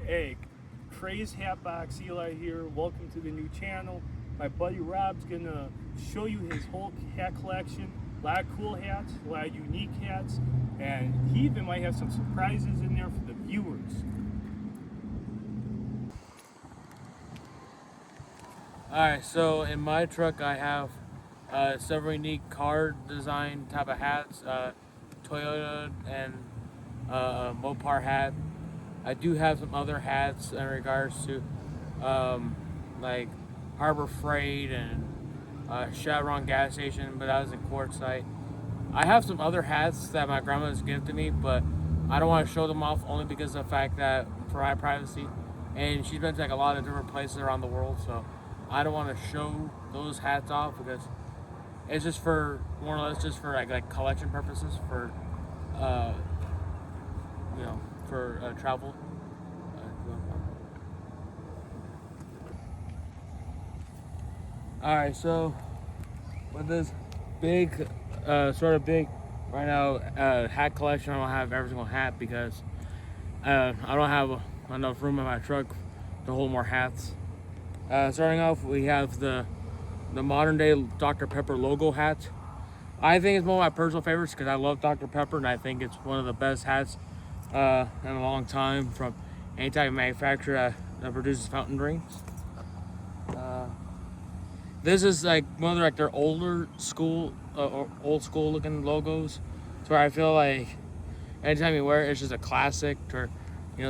Hey, Craze Hatbox Eli here. Welcome to the new channel. My buddy Rob's gonna show you his whole hat collection. A lot of cool hats, a lot of unique hats, and he even might have some surprises in there for the viewers. Alright, so in my truck I have several unique car design type of hats, Toyota and Mopar hat. I do have some other hats in regards to like Harbor Freight and Chevron gas station, but that was in Quartzsite. I have some other hats that my grandma's gifted me, but I don't want to show them off only because of the fact that for my privacy. And she's been to like a lot of different places around the world, so I don't want to show those hats off because it's just for more or less just for like collection purposes for uh, for travel. All right, so with this big, sort of big, right now hat collection, I don't have every single hat because I don't have enough room in my truck to hold more hats. Starting off, we have the modern day Dr. Pepper logo hat. I think it's one of my personal favorites because I love Dr. Pepper and I think it's one of the best hats in a long time from any type of manufacturer that produces fountain drinks. This is like one of their older school, or old school looking logos. It's where I feel like anytime you wear it, it's just a classic. Or,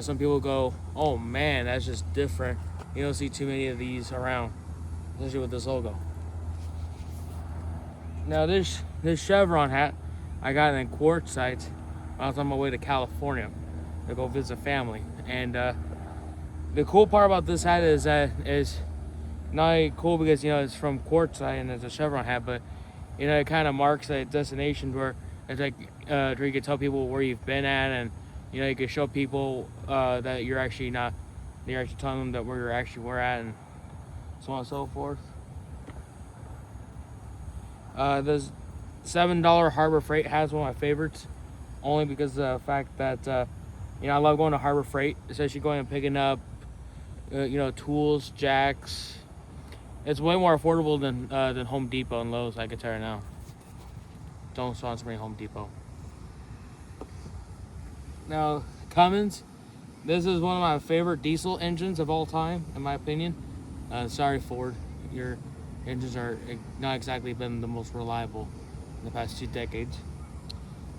some people go, "Oh man, that's just different." You don't see too many of these around, especially with this logo. Now this Chevron hat, I got it in Quartzsite. I was on my way to California to go visit family, and the cool part about this hat is that is not only cool because it's from Quartzsite and it's a Chevron hat, but it kind of marks a destination where it's like where you can tell people where you've been at, and you can show people that you're actually telling them that where you're actually were at, and so on and so forth. The $7 Harbor Freight has one of my favorites, only because of the fact that I love going to Harbor Freight, especially going and picking up tools, jacks. It's way more affordable than Home Depot and Lowe's, I can tell you now. Don't sponsor me, Home Depot. Now, Cummins. This is one of my favorite diesel engines of all time, in my opinion. Sorry, Ford. Your engines are not exactly been the most reliable in the past 2 decades.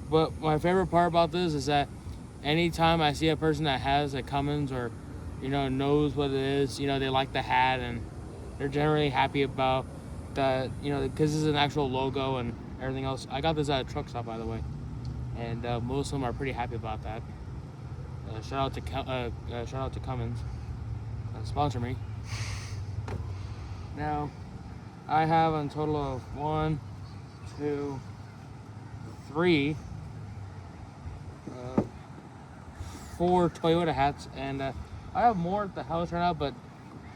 But my favorite part about this is that anytime I see a person that has a Cummins or, knows what it is, they like the hat and they're generally happy about that, because this is an actual logo and everything else. I got this at a truck stop, by the way, and most of them are pretty happy about that. Shout out to Cummins, sponsor me. Now, I have a total of 1, 2, 3, 4 Toyota hats, and I have more at the house right now, but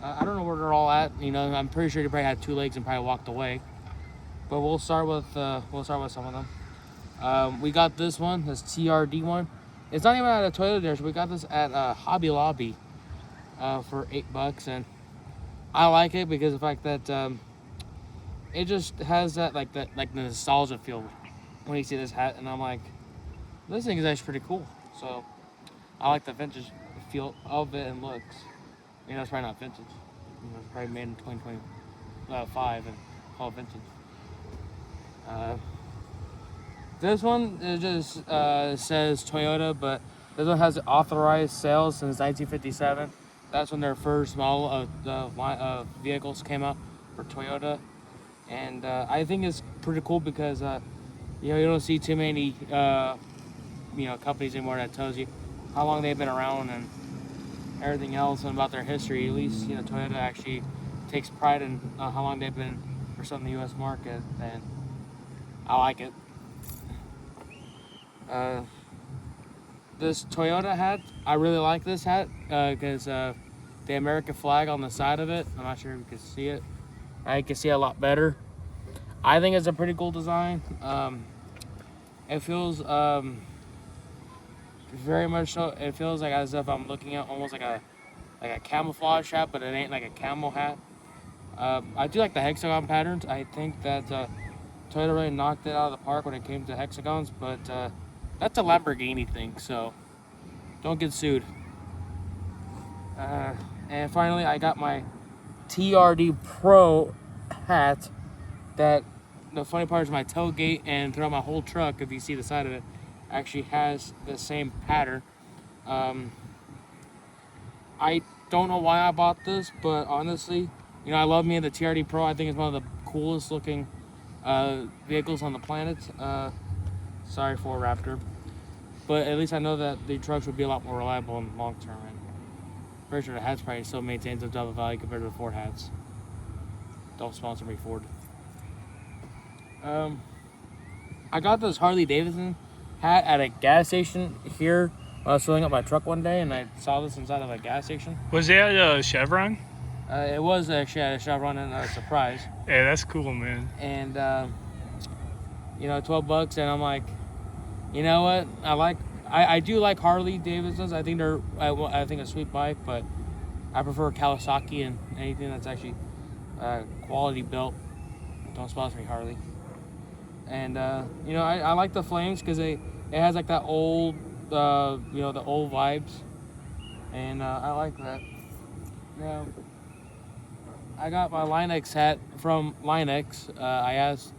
I don't know where they're all at. I'm pretty sure they probably had 2 legs and probably walked away. But we'll start with some of them. We got this one, this TRD one. It's not even at a Toyota dealership. We got this at Hobby Lobby for $8, and I like it because of the fact that it just has that the nostalgia feel when you see this hat, and I'm like, this thing is actually pretty cool. So I like the vintage feel of it and looks. It's probably not vintage. It's probably made in 2025 and called vintage. This one it just says Toyota, but this one has authorized sales since 1957. That's when their first model of the vehicles came out for Toyota, and I think it's pretty cool because you don't see too many companies anymore that tells you how long they've been around and everything else and about their history. At least Toyota actually takes pride in how long they've been for some in the U.S. market, and I like it. This Toyota hat, I really like this hat because the American flag on the side of it. I'm not sure if you can see it. I can see it a lot better. I think it's a pretty cool design. It feels very much so. It feels like as if I'm looking at almost like a camouflage hat, but it ain't like a camo hat. I do like the hexagon patterns. I think that Toyota really knocked it out of the park when it came to hexagons, but that's a Lamborghini thing, so don't get sued. And finally, I got my TRD Pro hat. That the funny part is my tailgate and throughout my whole truck, if you see the side of it, actually has the same pattern. I don't know why I bought this, but honestly, I love me the TRD Pro. I think it's one of the coolest looking vehicles on the planet. Sorry for Raptor, but at least I know that the trucks would be a lot more reliable in the long term. And pretty sure the hats probably still maintains a double value compared to the Ford hats. Don't sponsor me, Ford. I got this Harley Davidson hat at a gas station here when I was filling up my truck one day, and I saw this inside of a gas station. Was that a Chevron? It was actually at a Chevron, and a surprise. Hey, that's cool, man. And $12, and I'm like, you know what? I do like Harley Davidsons. I think they're I think a sweet bike, but I prefer Kawasaki and anything that's actually quality built. Don't sponsor me, Harley. And I like the flames because it has like that old the old vibes, and I like that. Now I got my Linex hat from Linex. I asked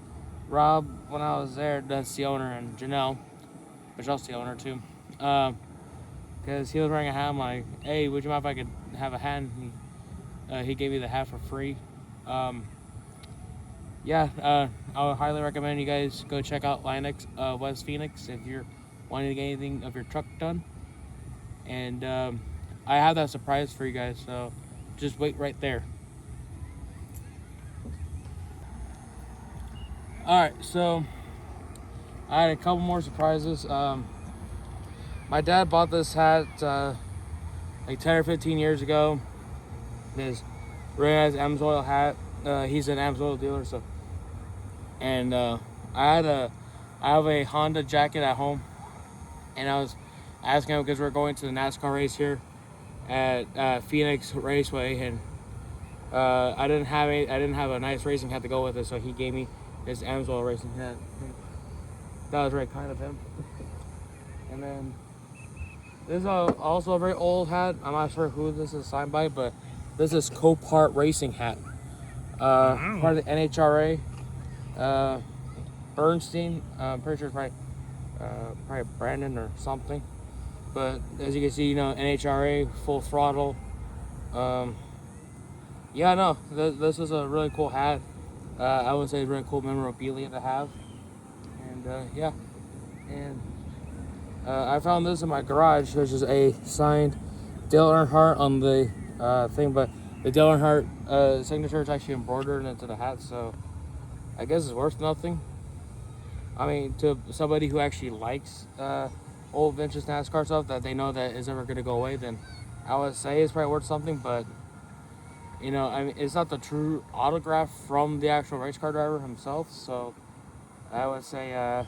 Rob when I was there, that's the owner, and Janelle, which else the owner too, because he was wearing a hat. I'm like, hey, would you mind if I could have a hat? And he gave me the hat for free. I would highly recommend you guys go check out Linex West Phoenix if you're wanting to get anything of your truck done. And I have that surprise for you guys, so just wait right there. Alright, so I had a couple more surprises. My dad bought this hat like 10 or 15 years ago. This really nice Amsoil hat. He's an Amsoil dealer, so. And I have a Honda jacket at home, and I was asking him because we're going to the NASCAR race here at Phoenix Raceway, and I didn't have a nice racing hat to go with it, so he gave me his Amsoil racing hat. That was very kind of him. And then this is also a very old hat. I'm not sure who this is signed by, but this is Copart racing hat. Part of the NHRA. Bernstein. I'm pretty sure it's probably Brandon or something. But as you can see, NHRA, full throttle. This is a really cool hat. I would say it's really cool memorabilia to have. And I found this in my garage, which is a signed Dale Earnhardt on the thing, but the Dale Earnhardt signature is actually embroidered into the hat, so I guess it's worth nothing. I mean, to somebody who actually likes old vintage NASCAR stuff that they know that is never going to go away, then I would say it's probably worth something, but it's not the true autograph from the actual race car driver himself, so I would say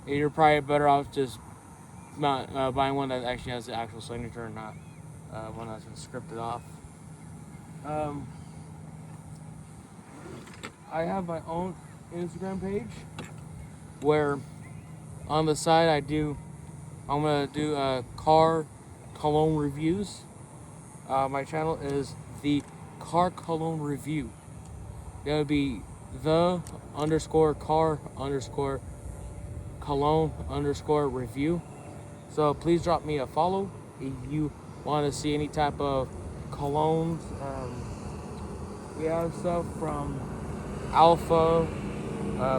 you're probably better off just not buying one that actually has the actual signature and not one that's been scripted off. I have my own Instagram page where on the side I'm gonna do car cologne reviews. My channel is the Car Cologne Review. That would be the _car_ cologne _review. So please drop me a follow if you want to see any type of colognes. We have stuff from Alpha,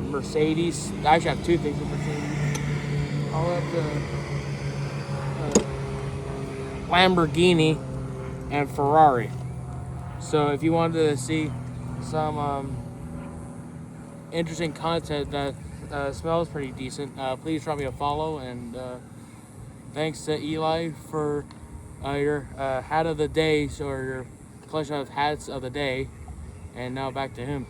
Mercedes. I actually have two things with Mercedes. I'll have the Lamborghini and Ferrari. So if you wanted to see some interesting content that smells pretty decent, please drop me a follow. And thanks to Eli for your hat of the day, or your collection of hats of the day. And now back to him.